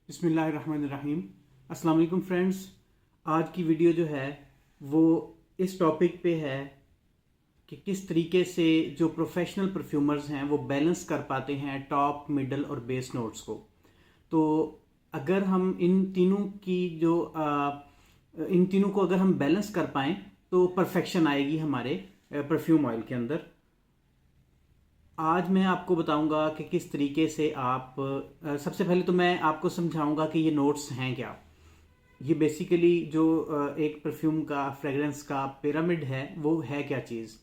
बिस्मिल्लाहिर्रहमानिर्रहीम। अस्सलाम वालेकुम फ्रेंड्स। आज की वीडियो जो है वो इस टॉपिक पे है कि किस तरीके से जो प्रोफेशनल परफ्यूमर्स हैं वो बैलेंस कर पाते हैं टॉप, मिडल और बेस नोट्स को। तो अगर हम इन तीनों को अगर हम बैलेंस कर पाएँ तो परफेक्शन आएगी हमारे परफ्यूम ऑयल के अंदर। आज मैं आपको बताऊंगा कि किस तरीके से आप सबसे पहले तो मैं आपको समझाऊंगा कि ये नोट्स हैं क्या। ये बेसिकली जो एक परफ्यूम का फ्रेगरेंस का पिरामिड है वो है क्या चीज़।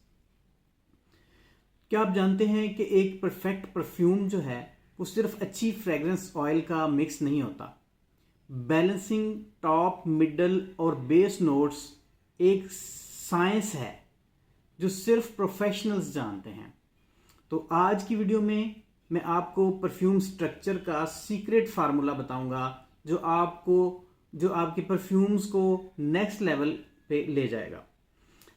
क्या आप जानते हैं कि एक परफेक्ट परफ्यूम जो है वो सिर्फ अच्छी फ्रेगरेंस ऑयल का मिक्स नहीं होता। बैलेंसिंग टॉप, मिडल और बेस नोट्स एक साइंस है जो सिर्फ प्रोफेशनल्स जानते हैं। तो आज की वीडियो में मैं आपको परफ्यूम स्ट्रक्चर का सीक्रेट फार्मूला बताऊंगा जो आपके परफ्यूम्स को नेक्स्ट लेवल पे ले जाएगा।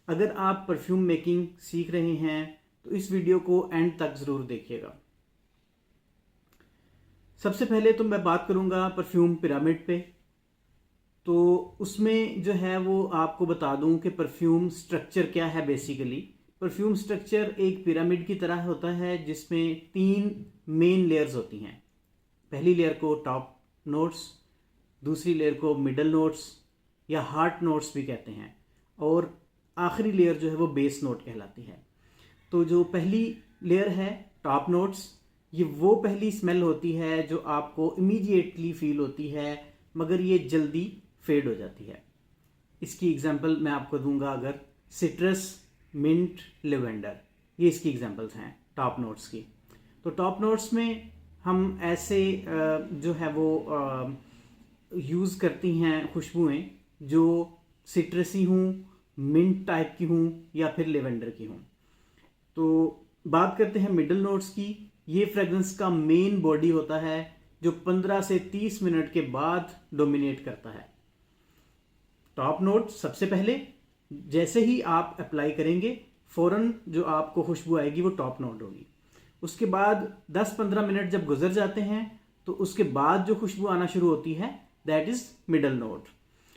अगर आप परफ्यूम मेकिंग सीख रहे हैं तो इस वीडियो को एंड तक ज़रूर देखिएगा। सबसे पहले तो मैं बात करूंगा परफ्यूम पिरामिड पे। तो उसमें जो है वो आपको बता दूं कि परफ्यूम स्ट्रक्चर क्या है। बेसिकली परफ्यूम स्ट्रक्चर एक पिरामिड की तरह होता है जिसमें 3 मेन लेयर्स होती हैं। पहली लेयर को टॉप नोट्स, दूसरी लेयर को मिडल नोट्स या हार्ट नोट्स भी कहते हैं, और आखिरी लेयर जो है वो बेस नोट कहलाती है। तो जो पहली लेयर है टॉप नोट्स, ये वो पहली स्मेल होती है जो आपको इमीडिएटली फील होती है, मगर ये जल्दी फेड हो जाती है। इसकी एग्जांपल मैं आपको दूंगा। अगर सिट्रस, मिंट, लेवेंडर, ये इसकी एग्जांपल्स हैं टॉप नोट्स की। तो टॉप नोट्स में हम ऐसे जो है वो यूज़ करती हैं खुशबुएं जो सिट्रसी हूँ, मिंट टाइप की हूँ या फिर लेवेंडर की हूँ। तो बात करते हैं मिडल नोट्स की। ये फ्रेग्रेंस का मेन बॉडी होता है जो 15 से 30 मिनट के बाद डोमिनेट करता है। टॉप नोट सबसे पहले जैसे ही आप अप्लाई करेंगे फौरन जो आपको खुशबू आएगी वो टॉप नोट होगी। उसके बाद 10-15 मिनट जब गुजर जाते हैं तो उसके बाद जो खुशबू आना शुरू होती है दैट इज मिडल नोट।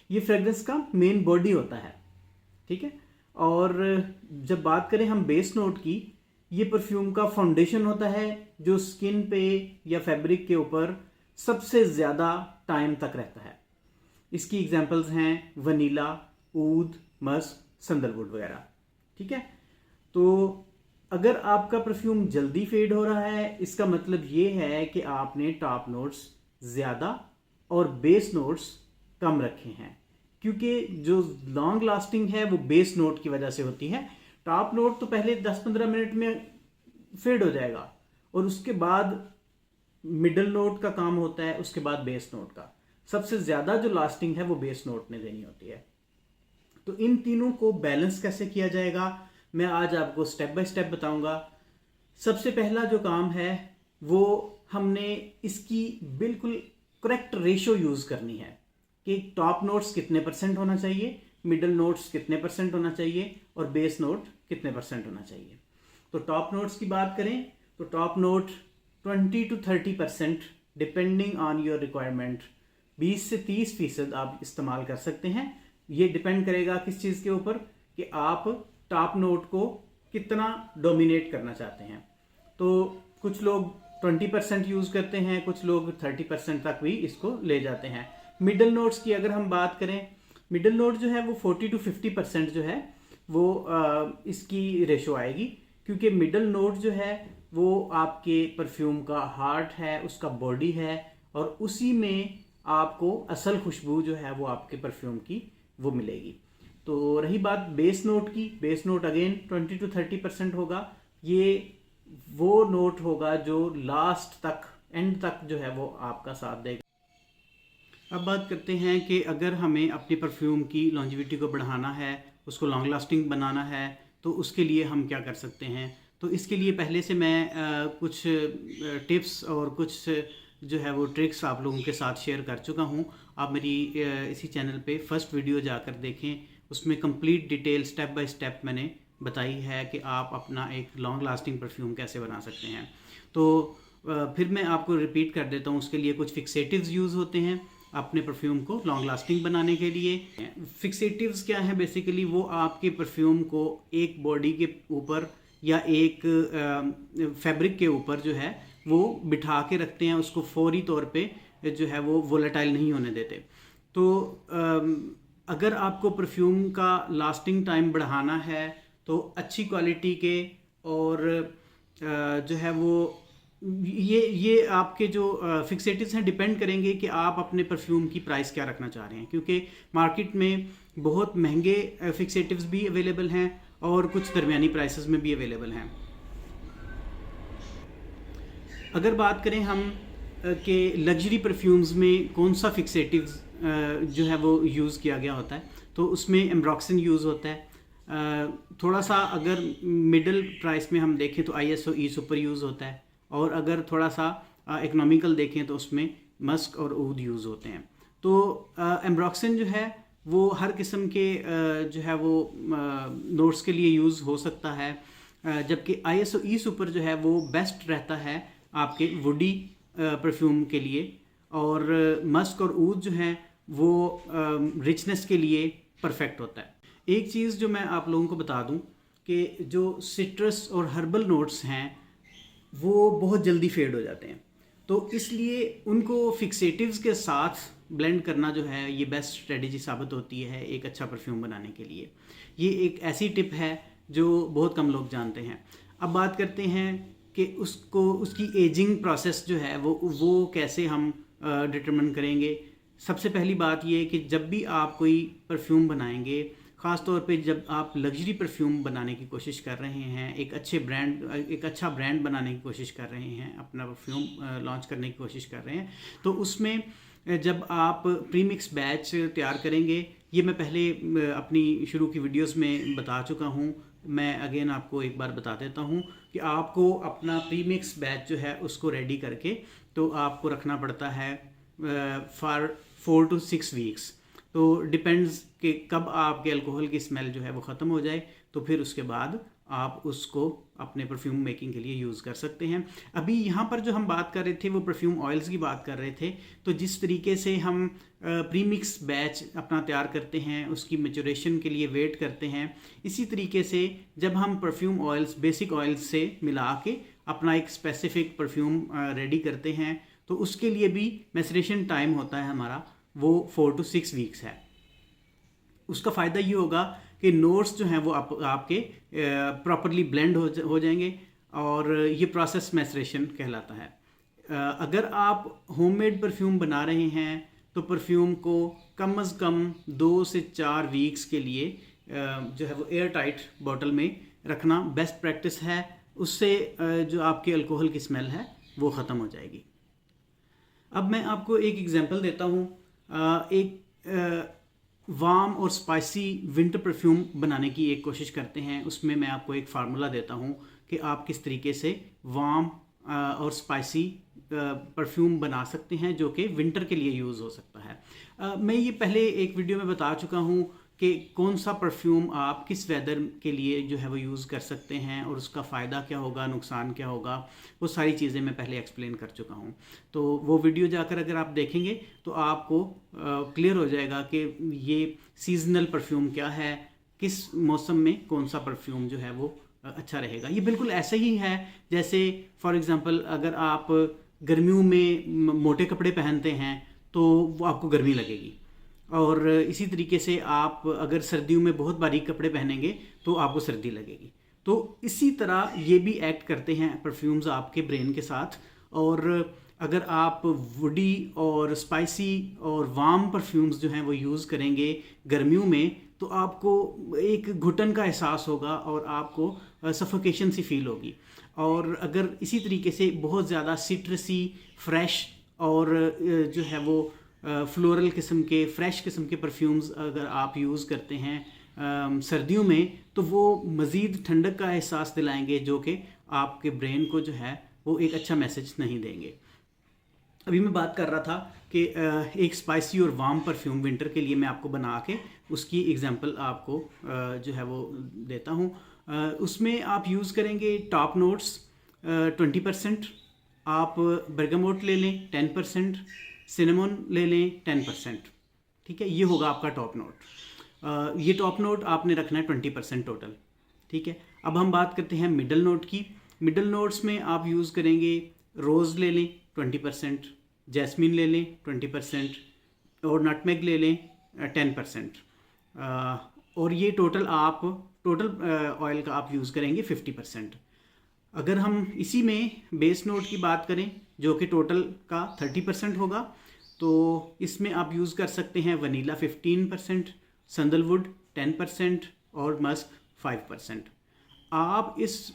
ये फ्रेग्रेंस का मेन बॉडी होता है, ठीक है। और जब बात करें हम बेस नोट की, ये परफ्यूम का फाउंडेशन होता है जो स्किन पे या फैब्रिक के ऊपर सबसे ज़्यादा टाइम तक रहता है। इसकी एग्जांपल्स हैं वनीला, ऊद, मस्क, सैंडलवुड वगैरह, ठीक है। तो अगर आपका परफ्यूम जल्दी फेड हो रहा है इसका मतलब ये है कि आपने टॉप नोट्स ज़्यादा और बेस नोट्स कम रखे हैं, क्योंकि जो लॉन्ग लास्टिंग है वो बेस नोट की वजह से होती है। टॉप नोट तो पहले 10-15 मिनट में फेड हो जाएगा और उसके बाद मिडल नोट का काम होता है, उसके बाद बेस नोट का। सबसे ज़्यादा जो लास्टिंग है वो बेस नोट ने देनी होती है। तो इन तीनों को बैलेंस कैसे किया जाएगा मैं आज आपको स्टेप बाय स्टेप बताऊंगा। सबसे पहला जो काम है वो हमने इसकी बिल्कुल करेक्ट रेशो यूज़ करनी है कि टॉप नोट्स कितने परसेंट होना चाहिए, मिडल नोट्स कितने परसेंट होना चाहिए और बेस नोट कितने परसेंट होना चाहिए। तो टॉप नोट्स की बात करें तो top note 20 to 30% depending on your requirement, 20 से 30% आप इस्तेमाल कर सकते हैं। ये डिपेंड करेगा किस चीज़ के ऊपर कि आप टॉप नोट को कितना डोमिनेट करना चाहते हैं। तो कुछ लोग 20% यूज़ करते हैं, कुछ लोग 30% तक भी इसको ले जाते हैं। मिडल नोट्स की अगर हम बात करें, मिडल नोट जो है वो 40 to 50% जो है वो इसकी रेशो आएगी, क्योंकि मिडल नोट जो है वो आपके परफ्यूम का हार्ट है, उसका बॉडी है, और उसी में आपको असल खुशबू जो है वो आपके परफ्यूम की वो मिलेगी। तो रही बात बेस नोट की, बेस नोट अगेन 20 to 30% होगा। ये वो नोट होगा जो लास्ट तक, एंड तक जो है वो आपका साथ देगा। अब बात करते हैं कि अगर हमें अपनी परफ्यूम की लॉन्जिविटी को बढ़ाना है, उसको लॉन्ग लास्टिंग बनाना है, तो उसके लिए हम क्या कर सकते हैं। तो इसके लिए पहले से मैं कुछ टिप्स और कुछ जो है वो ट्रिक्स आप लोगों के साथ शेयर कर चुका हूँ। आप मेरी इसी चैनल पे फर्स्ट वीडियो जाकर देखें, उसमें complete detail step by step मैंने बताई है कि आप अपना एक लॉन्ग लास्टिंग परफ्यूम कैसे बना सकते हैं। तो फिर मैं आपको रिपीट कर देता हूँ। उसके लिए कुछ फिक्सेटिव्स यूज़ होते हैं अपने परफ्यूम को लॉन्ग लास्टिंग बनाने के लिए। फिक्सेटिव्स क्या है बेसिकली, वो आपके परफ्यूम को एक बॉडी के ऊपर या एक फैब्रिक के ऊपर जो है वो बिठा के रखते हैं, उसको फौरी तौर पे जो है वो वोलेटाइल नहीं होने देते। तो अगर आपको परफ्यूम का लास्टिंग टाइम बढ़ाना है तो अच्छी क्वालिटी के और जो है वो ये आपके जो फिक्सेटिव्स हैं डिपेंड करेंगे कि आप अपने परफ्यूम की प्राइस क्या रखना चाह रहे हैं, क्योंकि मार्केट में बहुत महंगे फिक्सेटिव्स भी अवेलेबल हैं और कुछ दरमियानी प्राइसेस में भी अवेलेबल हैं। अगर बात करें हम कि लग्जरी परफ्यूम्स में कौन सा फिक्सेटिव्स जो है वो यूज़ किया गया होता है, तो उसमें एम्ब्रॉक्सिन यूज़ होता है। थोड़ा सा अगर मिडिल प्राइस में हम देखें तो ISO ई सुपर यूज़ होता है, और अगर थोड़ा सा इकोनॉमिकल देखें तो उसमें मस्क और ऊद यूज़ होते हैं। तो एम्ब्रॉक्सिन जो है वो हर किस्म के जो है वो नोट्स के लिए यूज़ हो सकता है, जबकि ISO ई सुपर जो है वो बेस्ट रहता है आपके वुडी परफ्यूम के लिए, और मस्क और ऊद जो है वो रिचनेस के लिए परफेक्ट होता है। एक चीज़ जो मैं आप लोगों को बता दूं कि जो सिट्रस और हर्बल नोट्स हैं वो बहुत जल्दी फेड हो जाते हैं, तो इसलिए उनको फिक्सेटिव्स के साथ ब्लेंड करना जो है ये बेस्ट स्ट्रेटजी साबित होती है एक अच्छा परफ्यूम बनाने के लिए। ये एक ऐसी टिप है जो बहुत कम लोग जानते हैं। अब बात करते हैं कि उसकी एजिंग प्रोसेस जो है वो कैसे हम डिटरमिन करेंगे। सबसे पहली बात ये है कि जब भी आप कोई परफ्यूम बनाएंगे, ख़ास तौर पे जब आप लग्जरी परफ्यूम बनाने की कोशिश कर रहे हैं, एक अच्छा ब्रांड बनाने की कोशिश कर रहे हैं, अपना परफ्यूम लॉन्च करने की कोशिश कर रहे हैं, तो उसमें जब आप प्रीमिक्स बैच तैयार करेंगे, ये मैं पहले अपनी शुरू की वीडियोस में बता चुका हूँ, मैं अगेन आपको एक बार बता देता हूँ कि आपको अपना प्रीमिक्स बैच जो है उसको रेडी करके तो आपको रखना पड़ता है फॉर 4 to 6 वीक्स। तो डिपेंड्स कि कब आपके अल्कोहल की स्मेल जो है वो ख़त्म हो जाए, तो फिर उसके बाद आप उसको अपने परफ्यूम मेकिंग के लिए यूज़ कर सकते हैं। अभी यहाँ पर जो हम बात कर रहे थे वो परफ्यूम ऑयल्स की बात कर रहे थे, तो जिस तरीके से हम प्रीमिक्स बैच अपना तैयार करते हैं, उसकी मैच्योरेशन के लिए वेट करते हैं, इसी तरीके से जब हम परफ्यूम ऑयल्स बेसिक ऑयल्स से मिला के अपना एक स्पेसिफिक परफ्यूम रेडी करते हैं, तो उसके लिए भी मैचुरेशन टाइम होता है हमारा वो 4 to 6 वीक्स है। उसका फ़ायदा ये होगा कि नोट्स जो हैं वो आपके प्रॉपरली ब्लेंड हो जाएंगे, और ये प्रोसेस मैचुरेशन कहलाता है। अगर आप होममेड परफ्यूम बना रहे हैं तो परफ्यूम को कम से कम 2 से 4 वीक्स के लिए जो है वो एयर टाइट बॉटल में रखना बेस्ट प्रैक्टिस है। उससे जो आपके अल्कोहल की स्मेल है वो ख़त्म हो जाएगी। अब मैं आपको एक एग्जांपल देता हूँ। एक वार्म और स्पाइसी विंटर परफ्यूम बनाने की एक कोशिश करते हैं। उसमें मैं आपको एक फार्मूला देता हूँ कि आप किस तरीके से वार्म और स्पाइसी परफ्यूम बना सकते हैं जो कि विंटर के लिए यूज़ हो सकता है। मैं ये पहले एक वीडियो में बता चुका हूँ कि कौन सा परफ्यूम आप किस वेदर के लिए जो है वो यूज़ कर सकते हैं और उसका फ़ायदा क्या होगा, नुकसान क्या होगा, वो सारी चीज़ें मैं पहले एक्सप्लेन कर चुका हूँ। तो वो वीडियो जाकर अगर आप देखेंगे तो आपको क्लियर हो जाएगा कि ये सीजनल परफ्यूम क्या है, किस मौसम में कौन सा परफ्यूम जो है वो अच्छा रहेगा। ये बिल्कुल ऐसे ही है जैसे फॉर एग्ज़ाम्पल अगर आप गर्मियों में मोटे कपड़े पहनते हैं तो वो आपको गर्मी लगेगी, और इसी तरीके से आप अगर सर्दियों में बहुत बारीक कपड़े पहनेंगे तो आपको सर्दी लगेगी। तो इसी तरह ये भी एक्ट करते हैं परफ्यूम्स आपके ब्रेन के साथ। और अगर आप वुडी और स्पाइसी और वार्म परफ्यूम्स जो हैं वो यूज़ करेंगे गर्मियों में, तो आपको एक घुटन का एहसास होगा और आपको सफोकेशन सी फील होगी। और अगर इसी तरीके से बहुत ज़्यादा सिट्रसी, फ्रेश और जो है वो फ्लोरल किस्म के, फ्रेश किस्म के परफ्यूम्स अगर आप यूज़ करते हैं सर्दियों में, तो वो मज़ीद ठंडक का एहसास दिलाएंगे जो कि आपके ब्रेन को जो है वो एक अच्छा मैसेज नहीं देंगे। अभी मैं बात कर रहा था कि एक स्पाइसी और वार्म परफ्यूम विंटर के लिए मैं आपको बना के उसकी एग्जांपल आपको जो है वो देता हूँ। उसमें आप यूज़ करेंगे टॉप नोट्स 20%, आप bergamot ले लें 10%, cinnamon ले लें 10%, ठीक है, ये होगा आपका टॉप नोट। ये टॉप नोट आपने रखना है 20% टोटल, ठीक है। अब हम बात करते हैं मिडल नोट की। मिडल नोट्स में आप यूज़ करेंगे रोज़ ले लें 20%, जैस्मिन ले लें 20% और नटमेग ले लें 10%, और ये टोटल ऑयल का आप यूज़ करेंगे 50%। अगर हम इसी में बेस नोट की बात करें जो कि टोटल का 30% होगा, तो इसमें आप यूज़ कर सकते हैं वनीला 15%, सैंडलवुड 10% और मस्क 5%। आप इस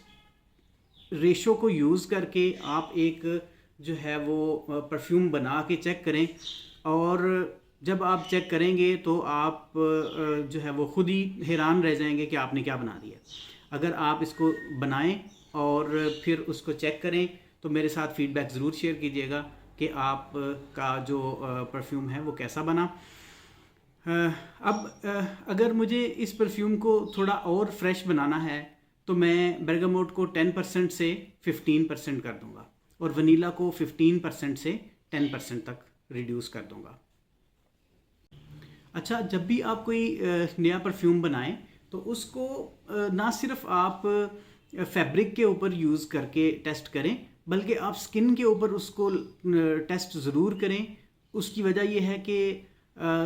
रेशो को यूज़ करके आप एक जो है वो परफ्यूम बना के चेक करें, और जब आप चेक करेंगे तो आप जो है वो खुद ही हैरान रह जाएंगे कि आपने क्या बना दिया। अगर आप इसको बनाएं और फिर उसको चेक करें तो मेरे साथ फीडबैक ज़रूर शेयर कीजिएगा कि आप का जो परफ्यूम है वो कैसा बना। अब अगर मुझे इस परफ्यूम को थोड़ा और फ्रेश बनाना है तो मैं bergamot को 10% से 15% कर दूंगा और वनीला को 15% से 10% तक रिड्यूस कर दूंगा। अच्छा, जब भी आप कोई नया परफ्यूम बनाएं तो उसको ना सिर्फ आप फैब्रिक के ऊपर यूज़ करके टेस्ट करें, बल्कि आप स्किन के ऊपर उसको टेस्ट ज़रूर करें। उसकी वजह यह है कि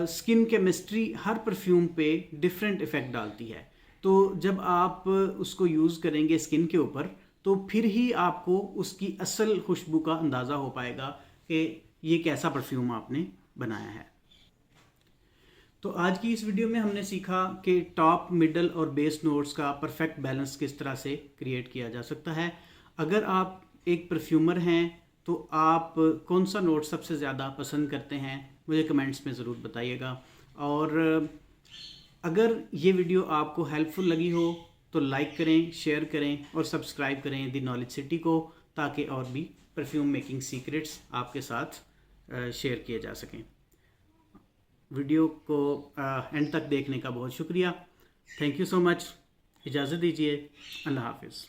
स्किन केमिस्ट्री हर परफ्यूम पे डिफरेंट इफ़ेक्ट डालती है, तो जब आप उसको यूज़ करेंगे स्किन के ऊपर तो फिर ही आपको उसकी असल खुशबू का अंदाज़ा हो पाएगा कि ये कैसा परफ्यूम आपने बनाया है। तो आज की इस वीडियो में हमने सीखा कि टॉप, मिडल और बेस नोट्स का परफेक्ट बैलेंस किस तरह से क्रिएट किया जा सकता है। अगर आप एक परफ्यूमर हैं तो आप कौन सा नोट सबसे ज़्यादा पसंद करते हैं, मुझे कमेंट्स में ज़रूर बताइएगा। और अगर ये वीडियो आपको हेल्पफुल लगी हो तो लाइक करें, शेयर करें और सब्सक्राइब करें दी नॉलेज सिटी को, ताकि और भी परफ्यूम मेकिंग सीक्रेट्स आपके साथ शेयर किए जा सकें। वीडियो को एंड तक देखने का बहुत शुक्रिया। Thank you so much. इजाज़त दीजिए। अल्लाह हाफिज़।